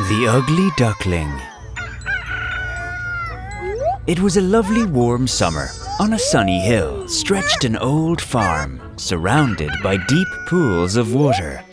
The Ugly Duckling. It was a lovely warm summer. On a sunny hill stretched an old farm, surrounded by deep pools of water.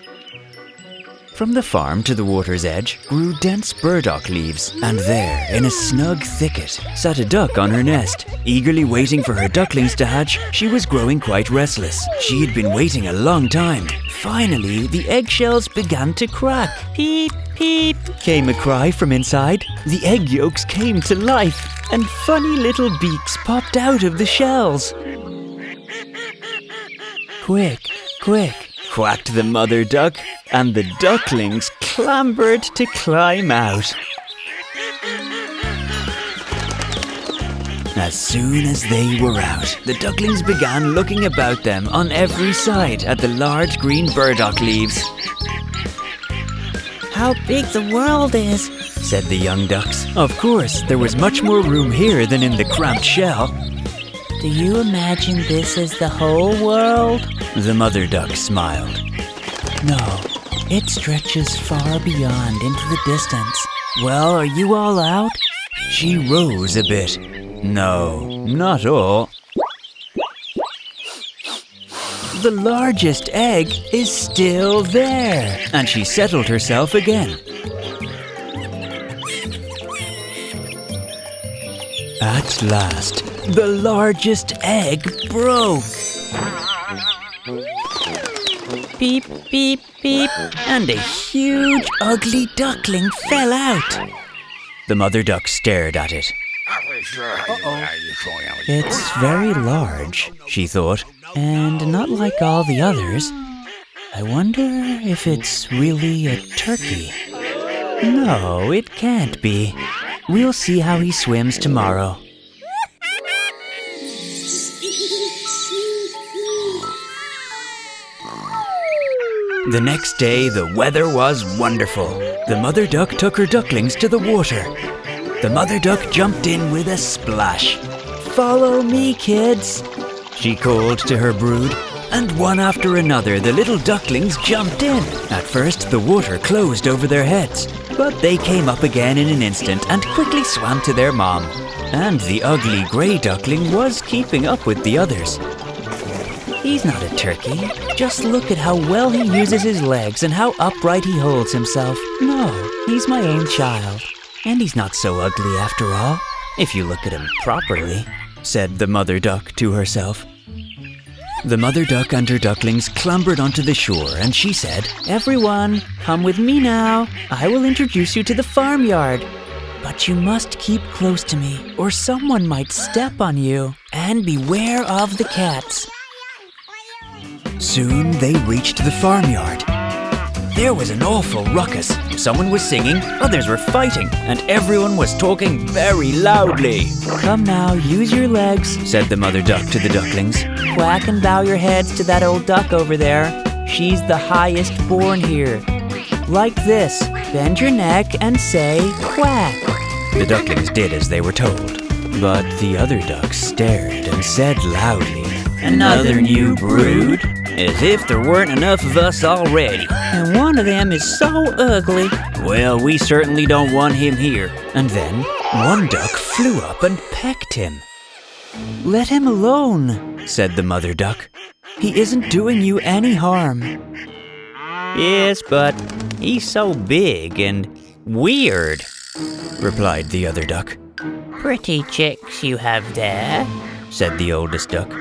From the farm to the water's edge grew dense burdock leaves, and there, in a snug thicket, sat a duck on her nest. Eagerly waiting for her ducklings to hatch, she was growing quite restless. She had been waiting a long time. Finally, the eggshells began to crack. Peep, peep, came a cry from inside. The egg yolks came to life, and funny little beaks popped out of the shells. Quick, quick, quacked the mother duck, and the ducklings clambered to climb out. As soon as they were out, the ducklings began looking about them on every side at the large green burdock leaves. How big the world is, said the young ducks. Of course, there was much more room here than in the cramped shell. Do you imagine this as the whole world? The mother duck smiled. No, it stretches far beyond into the distance. Well, are you all out? She rose a bit. No, not all. The largest egg is still there, and she settled herself again. At last, the largest egg broke. Beep, beep, beep, and a huge, ugly duckling fell out. The mother duck stared at it. It's very large, she thought, and not like all the others. I wonder if it's really a turkey. No, it can't be. We'll see how he swims tomorrow. The next day, the weather was wonderful. The mother duck took her ducklings to the water. The mother duck jumped in with a splash. "Follow me, kids," she called to her brood, and one after another the little ducklings jumped in. At first the water closed over their heads, but they came up again in an instant and quickly swam to their mom. And the ugly grey duckling was keeping up with the others. He's not a turkey. Just look at how well he uses his legs and how upright he holds himself. No, he's my own child. And he's not so ugly after all, if you look at him properly, said the mother duck to herself. The mother duck and her ducklings clambered onto the shore, and she said, "Everyone, come with me now. I will introduce you to the farmyard. But you must keep close to me, or someone might step on you. And beware of the cats." Soon they reached the farmyard. There was an awful ruckus. Someone was singing, others were fighting, and everyone was talking very loudly. "Come now, use your legs," said the mother duck to the ducklings. "Quack and bow your heads to that old duck over there. She's the highest born here. Like this, bend your neck and say, quack." The ducklings did as they were told, but the other ducks stared and said loudly, "Another new brood? As if there weren't enough of us already. And one of them is so ugly. Well, we certainly don't want him here." And then one duck flew up and pecked him. "Let him alone," said the mother duck. "He isn't doing you any harm." "Yes, but he's so big and weird," replied the other duck. Pretty chicks you have there, said the oldest duck.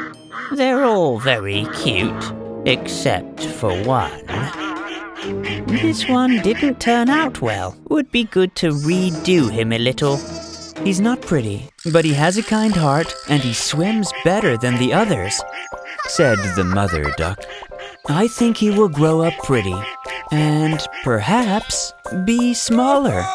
They're all very cute, except for one. This one didn't turn out well. Would be good to redo him a little. He's not pretty, but he has a kind heart and he swims better than the others, said the mother duck. I think he will grow up pretty and perhaps be smaller.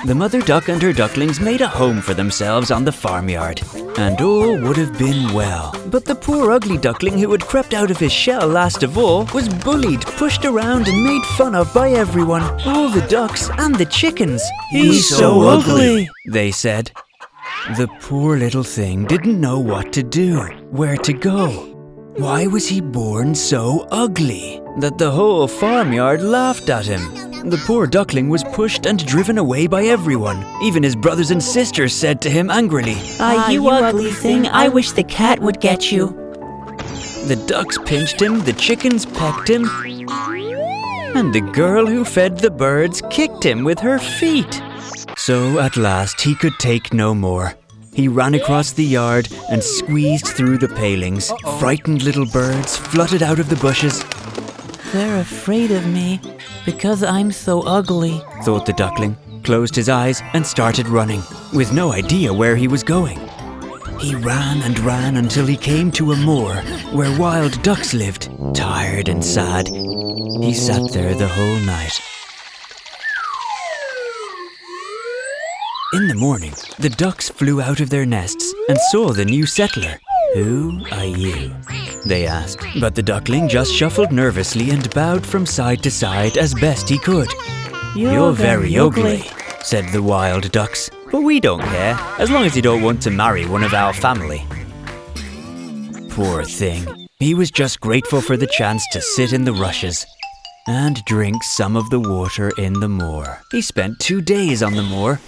The mother duck and her ducklings made a home for themselves on the farmyard, and all would have been well. But the poor ugly duckling who had crept out of his shell last of all was bullied, pushed around and made fun of by everyone, all the ducks and the chickens. He's so ugly, they said. The poor little thing didn't know what to do, where to go. Why was he born so ugly that the whole farmyard laughed at him? The poor duckling was pushed and driven away by everyone. Even his brothers and sisters said to him angrily, "Ah, you ugly thing, I wish the cat would get you." The ducks pinched him, the chickens pecked him, and the girl who fed the birds kicked him with her feet. So at last he could take no more. He ran across the yard and squeezed through the palings. Frightened little birds fluttered out of the bushes. "They're afraid of me because I'm so ugly," thought the duckling, closed his eyes and started running, with no idea where he was going. He ran and ran until he came to a moor where wild ducks lived. Tired and sad, he sat there the whole night. In the morning, the ducks flew out of their nests and saw the new settler. "Who are you?" they asked. But the duckling just shuffled nervously and bowed from side to side as best he could. "You're very ugly," said the wild ducks. "But we don't care, as long as you don't want to marry one of our family." Poor thing. He was just grateful for the chance to sit in the rushes and drink some of the water in the moor. He spent 2 days on the moor,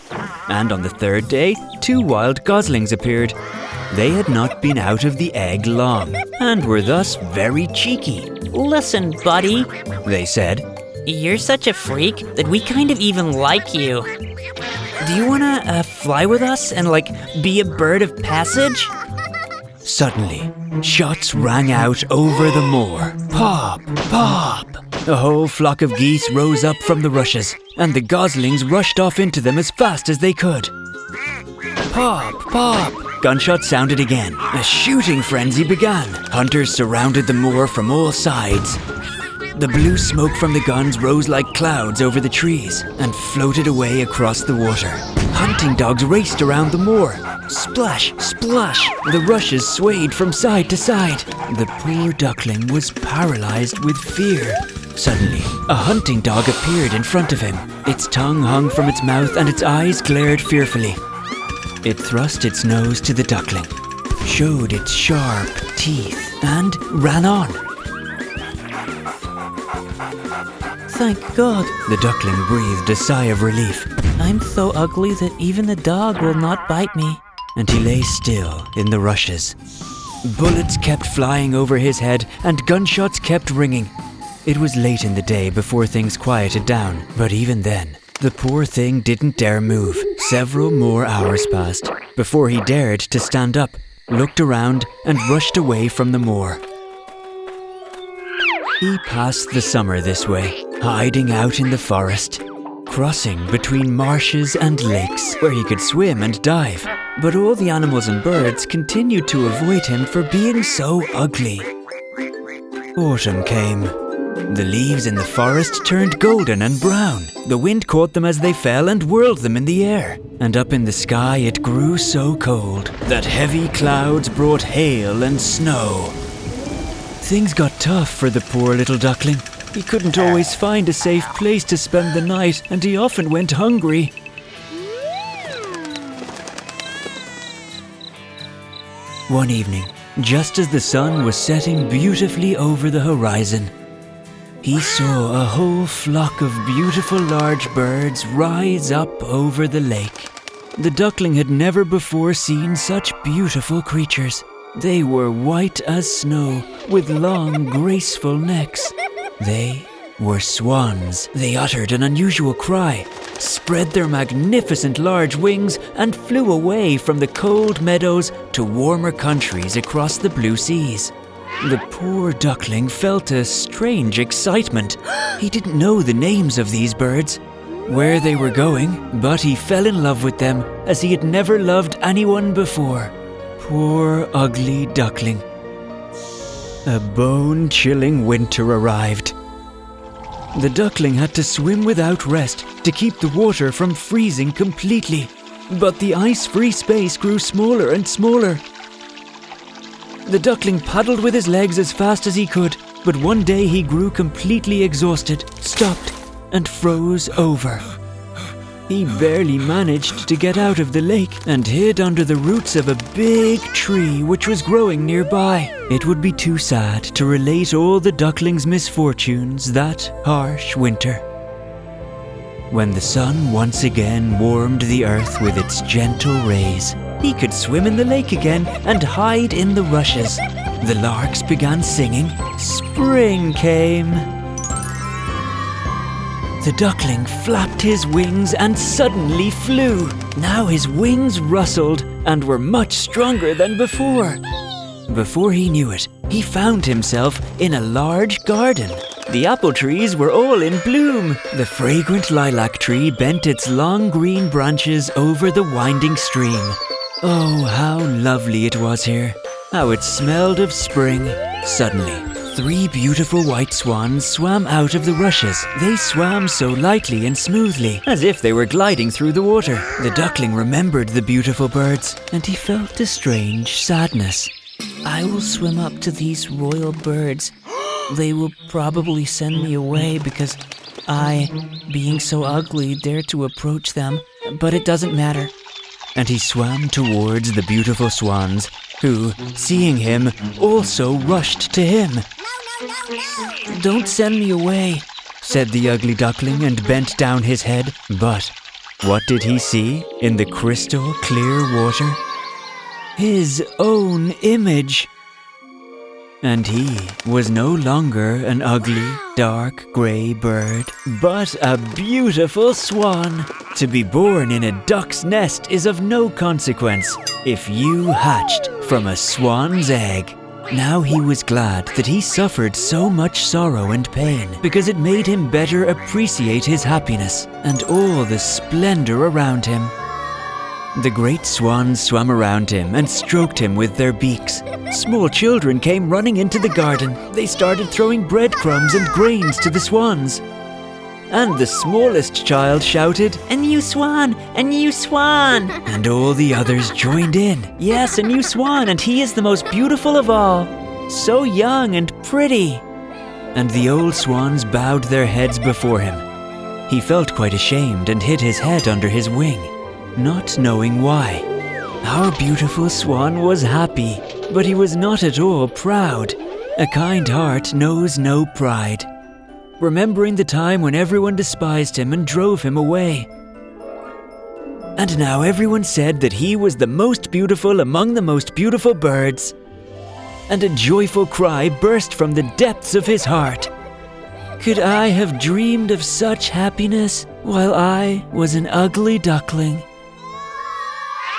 and on the 3rd day, 2 wild goslings appeared. They had not been out of the egg long, and were thus very cheeky. "Listen, buddy," they said. "you're such a freak that we kind of even like you. Do you wanna fly with us and be a bird of passage?" Suddenly, shots rang out over the moor. Pop, pop! A whole flock of geese rose up from the rushes, and the goslings rushed off into them as fast as they could. Pop, pop! Gunshots sounded again. A shooting frenzy began. Hunters surrounded the moor from all sides. The blue smoke from the guns rose like clouds over the trees and floated away across the water. Hunting dogs raced around the moor. Splash, splash! The rushes swayed from side to side. The poor duckling was paralyzed with fear. Suddenly, a hunting dog appeared in front of him. Its tongue hung from its mouth and its eyes glared fearfully. It thrust its nose to the duckling, showed its sharp teeth, and ran on. "Thank God," the duckling breathed a sigh of relief. "I'm so ugly that even the dog will not bite me." And he lay still in the rushes. Bullets kept flying over his head and gunshots kept ringing. It was late in the day before things quieted down, but even then, the poor thing didn't dare move. Several more hours passed before he dared to stand up, looked around, and rushed away from the moor. He passed the summer this way, hiding out in the forest, crossing between marshes and lakes where he could swim and dive. But all the animals and birds continued to avoid him for being so ugly. Autumn came. The leaves in the forest turned golden and brown. The wind caught them as they fell and whirled them in the air. And up in the sky it grew so cold that heavy clouds brought hail and snow. Things got tough for the poor little duckling. He couldn't always find a safe place to spend the night, and he often went hungry. One evening, just as the sun was setting beautifully over the horizon, he saw a whole flock of beautiful large birds rise up over the lake. The duckling had never before seen such beautiful creatures. They were white as snow, with long, graceful necks. They were swans. They uttered an unusual cry, spread their magnificent large wings, and flew away from the cold meadows to warmer countries across the blue seas. The poor duckling felt a strange excitement. He didn't know the names of these birds, where they were going, but he fell in love with them as he had never loved anyone before. Poor ugly duckling. A bone-chilling winter arrived. The duckling had to swim without rest to keep the water from freezing completely. But the ice-free space grew smaller and smaller. The duckling paddled with his legs as fast as he could, but one day he grew completely exhausted, stopped, and froze over. He barely managed to get out of the lake and hid under the roots of a big tree which was growing nearby. It would be too sad to relate all the duckling's misfortunes that harsh winter. When the sun once again warmed the earth with its gentle rays, he could swim in the lake again and hide in the rushes. The larks began singing. Spring came. The duckling flapped his wings and suddenly flew. Now his wings rustled and were much stronger than before. Before he knew it, he found himself in a large garden. The apple trees were all in bloom. The fragrant lilac tree bent its long green branches over the winding stream. Oh, how lovely it was here. How it smelled of spring. Suddenly, 3 beautiful white swans swam out of the rushes. They swam so lightly and smoothly, as if they were gliding through the water. The duckling remembered the beautiful birds, and he felt a strange sadness. I will swim up to these royal birds. They will probably send me away because I, being so ugly, dare to approach them. But it doesn't matter. And he swam towards the beautiful swans, who, seeing him, also rushed to him. No. Don't send me away, said the ugly duckling and bent down his head. But what did he see in the crystal clear water? His own image. And he was no longer an ugly, dark grey bird, but a beautiful swan. To be born in a duck's nest is of no consequence if you hatched from a swan's egg. Now he was glad that he suffered so much sorrow and pain, because it made him better appreciate his happiness and all the splendor around him. The great swans swam around him and stroked him with their beaks. Small children came running into the garden. They started throwing breadcrumbs and grains to the swans. And the smallest child shouted, "A new swan! A new swan!" And all the others joined in. Yes, a new swan, and he is the most beautiful of all. So young and pretty. And the old swans bowed their heads before him. He felt quite ashamed and hid his head under his wing, not knowing why. Our beautiful swan was happy, but he was not at all proud. A kind heart knows no pride. Remembering the time when everyone despised him and drove him away. And now everyone said that he was the most beautiful among the most beautiful birds. And a joyful cry burst from the depths of his heart. Could I have dreamed of such happiness while I was an ugly duckling?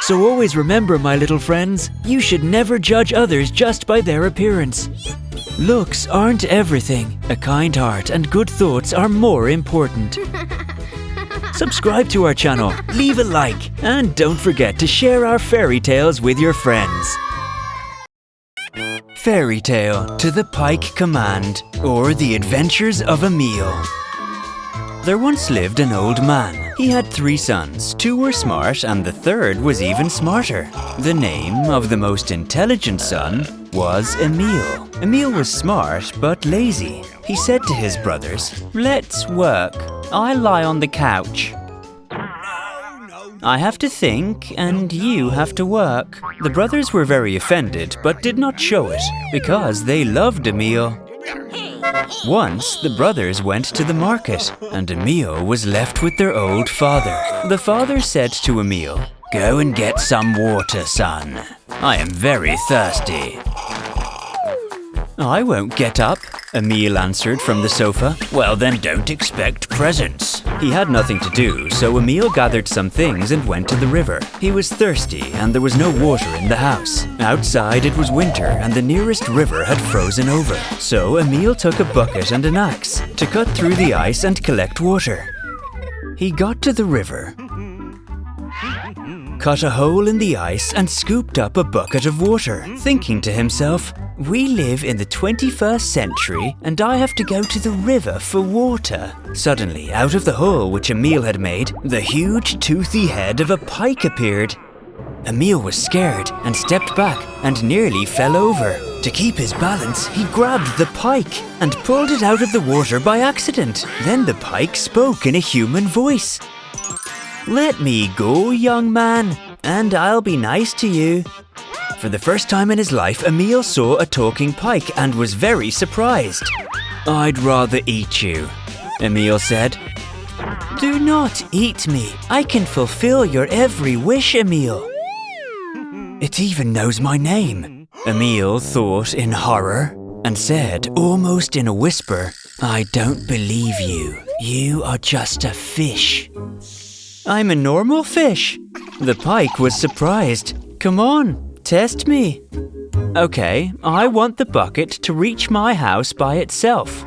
So always remember, my little friends, you should never judge others just by their appearance. Looks aren't everything. A kind heart and good thoughts are more important. Subscribe to our channel, leave a like, and don't forget to share our fairy tales with your friends. Fairy Tale to the Pike Command, or The Adventures of Emil. There once lived an old man. He had 3 sons. 2 were smart and the third was even smarter. The name of the most intelligent son was Emil. Emil was smart but lazy. He said to his brothers, "Let's work. I lie on the couch. I have to think and you have to work." The brothers were very offended but did not show it because they loved Emil. Once, the brothers went to the market, and Emil was left with their old father. The father said to Emil, "Go and get some water, son. I am very thirsty." "I won't get up," Emil answered from the sofa. "Well then, don't expect presents." He had nothing to do, so Emil gathered some things and went to the river. He was thirsty and there was no water in the house. Outside it was winter and the nearest river had frozen over. So Emil took a bucket and an axe to cut through the ice and collect water. He got to the river, cut a hole in the ice and scooped up a bucket of water, thinking to himself, "We live in the 21st century and I have to go to the river for water." Suddenly, out of the hole which Emil had made, the huge toothy head of a pike appeared. Emil was scared and stepped back and nearly fell over. To keep his balance, he grabbed the pike and pulled it out of the water by accident. Then the pike spoke in a human voice. Let me go, young man, and I'll be nice to you. For the first time in his life, Emil saw a talking pike and was very surprised. I'd rather eat you, Emil said. Do not eat me. I can fulfill your every wish, Emil. It even knows my name, Emil thought in horror and said, almost in a whisper, I don't believe you. You are just a fish. I'm a normal fish. The pike was surprised. Come on. Test me. Okay, I want the bucket to reach my house by itself.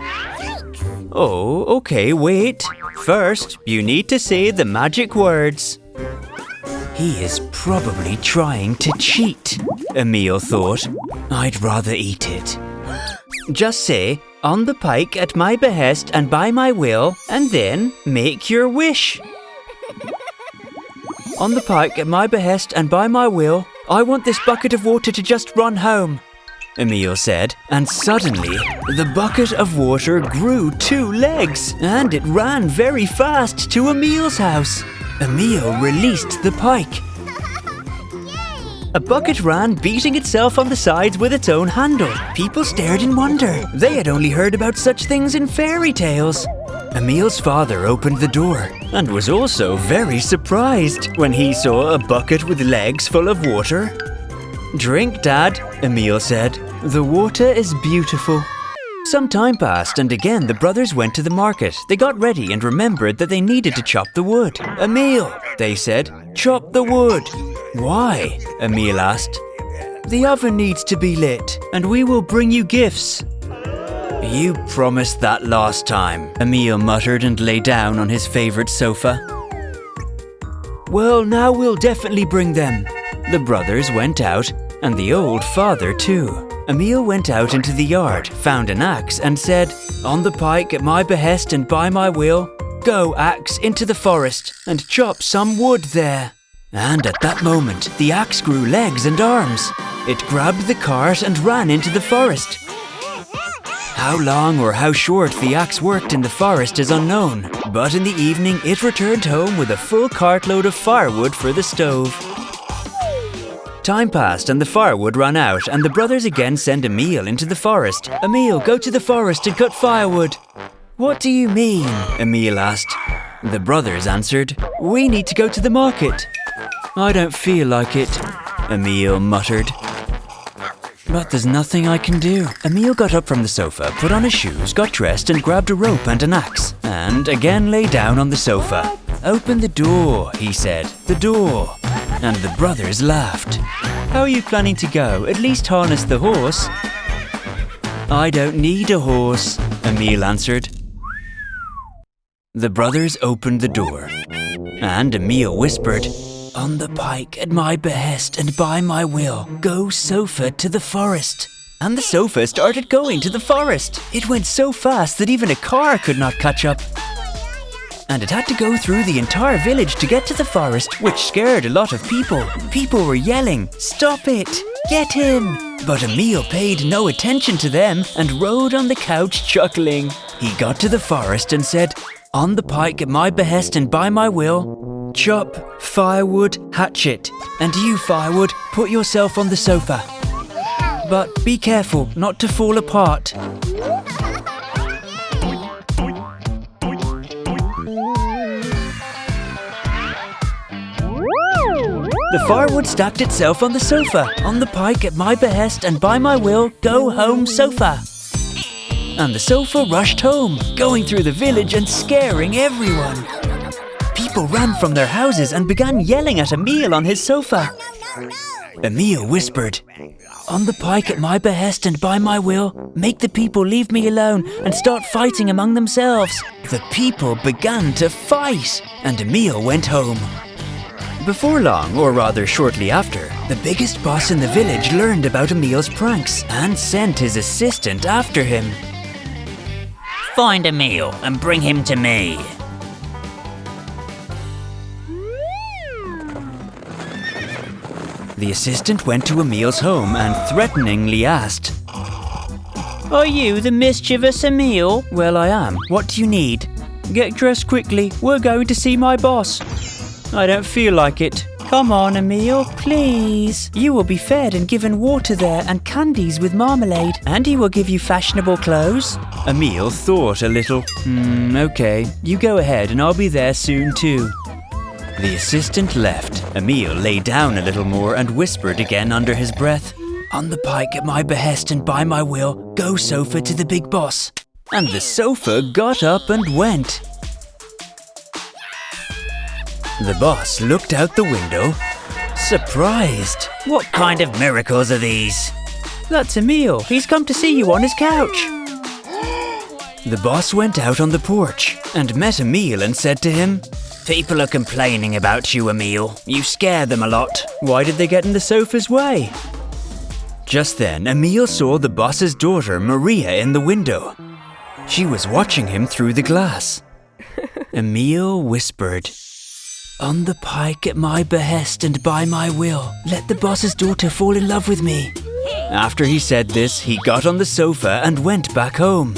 Oh, okay, wait. First, you need to say the magic words. He is probably trying to cheat, Emil thought. I'd rather eat it. Just say, on the pike at my behest and by my will, and then make your wish. On the pike at my behest and by my will, I want this bucket of water to just run home, Emil said, and suddenly the bucket of water grew 2 legs and it ran very fast to Emil's house. Emil released the pike. A bucket ran beating itself on the sides with its own handle. People stared in wonder. They had only heard about such things in fairy tales. Emil's father opened the door and was also very surprised when he saw a bucket with legs full of water. Drink, Dad, Emil said. The water is beautiful. Some time passed and again the brothers went to the market. They got ready and remembered that they needed to chop the wood. Emil, they said, chop the wood. Why? Emil asked. The oven needs to be lit and we will bring you gifts. You promised that last time, Emil muttered and lay down on his favorite sofa. Well, now we'll definitely bring them. The brothers went out, and the old father too. Emil went out into the yard, found an axe, and said, on the pike at my behest and by my will, go, axe, into the forest and chop some wood there. And at that moment, the axe grew legs and arms. It grabbed the cart and ran into the forest. How long or how short the axe worked in the forest is unknown, but in the evening it returned home with a full cartload of firewood for the stove. Time passed and the firewood ran out, and the brothers again sent Emil into the forest. Emil, go to the forest and cut firewood. What do you mean? Emil asked. The brothers answered, we need to go to the market. I don't feel like it, Emil muttered. But there's nothing I can do. Emil got up from the sofa, put on his shoes, got dressed and grabbed a rope and an axe, and again lay down on the sofa. Open the door, he said. The door. And the brothers laughed. How are you planning to go? At least harness the horse. I don't need a horse, Emil answered. The brothers opened the door, and Emil whispered, on the pike at my behest and by my will, go sofa to the forest. And the sofa started going to the forest. It went so fast that even a car could not catch up. And it had to go through the entire village to get to the forest, which scared a lot of people. People were yelling, stop it, get him. But Emil paid no attention to them and rode on the couch chuckling. He got to the forest and said, on the pike at my behest and by my will, chop, firewood, hatchet, and you, firewood, put yourself on the sofa. But be careful not to fall apart. The firewood stacked itself on the sofa, on the pike at my behest and by my will, go home sofa. And the sofa rushed home, going through the village and scaring everyone. People ran from their houses and began yelling at Emil on his sofa. Emil whispered, on the pike at my behest and by my will, make the people leave me alone and start fighting among themselves. The people began to fight, and Emil went home. Before long, or rather shortly after, the biggest boss in the village learned about Emil's pranks and sent his assistant after him. Find Emil and bring him to me. The assistant went to Emil's home and threateningly asked, are you the mischievous Emil? Well, I am. What do you need? Get dressed quickly. We're going to see my boss. I don't feel like it. Come on, Emil, please. You will be fed and given water there and candies with marmalade, and he will give you fashionable clothes. Emil thought a little. Okay, you go ahead and I'll be there soon too. The assistant left. Emil lay down a little more and whispered again under his breath. On the pike at my behest and by my will, go sofa to the big boss. And the sofa got up and went. The boss looked out the window, surprised. What kind of miracles are these? That's Emil. He's come to see you on his couch. The boss went out on the porch and met Emil and said to him, People are complaining about you, Emil. You scare them a lot. Why did they get in the sofa's way? Just then, Emil saw the boss's daughter, Maria, in the window. She was watching him through the glass. Emil whispered, On the pike at my behest and by my will, let the boss's daughter fall in love with me. After he said this, he got on the sofa and went back home.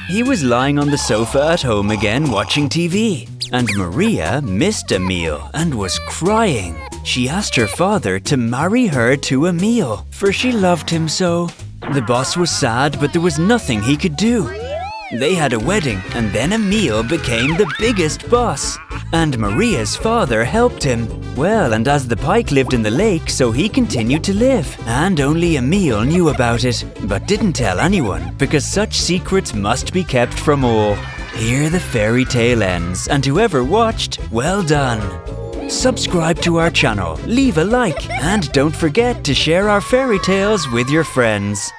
He was lying on the sofa at home again watching TV, and Maria missed Emil and was crying. She asked her father to marry her to Emil, for she loved him so. The boss was sad, but there was nothing he could do. They had a wedding, and then Emil became the biggest boss. And Maria's father helped him. Well, and as the pike lived in the lake, so he continued to live. And only Emil knew about it, but didn't tell anyone, because such secrets must be kept from all. Here the fairy tale ends, and whoever watched, well done. Subscribe to our channel, leave a like, and don't forget to share our fairy tales with your friends.